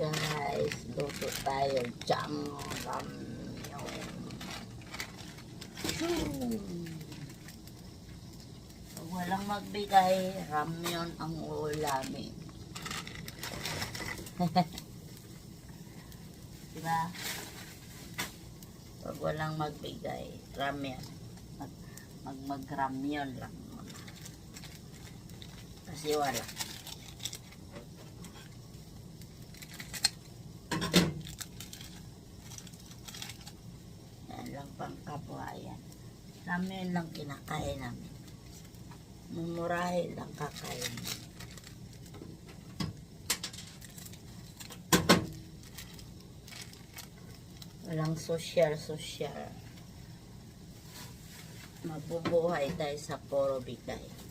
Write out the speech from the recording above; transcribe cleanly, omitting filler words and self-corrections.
Guys, luto tayo jam ramyun. Pag walang magbigay, ramyun ang ulamin. Diba? Pag walang magbigay, ramyun. Mag-ramyun lang muna. Kasi wala. Yan lang pang kabuhayan. Ramyun lang kinakain namin. Mumurahin lang kakain. Walang social. Mabubuhay tayo sa puro bigay.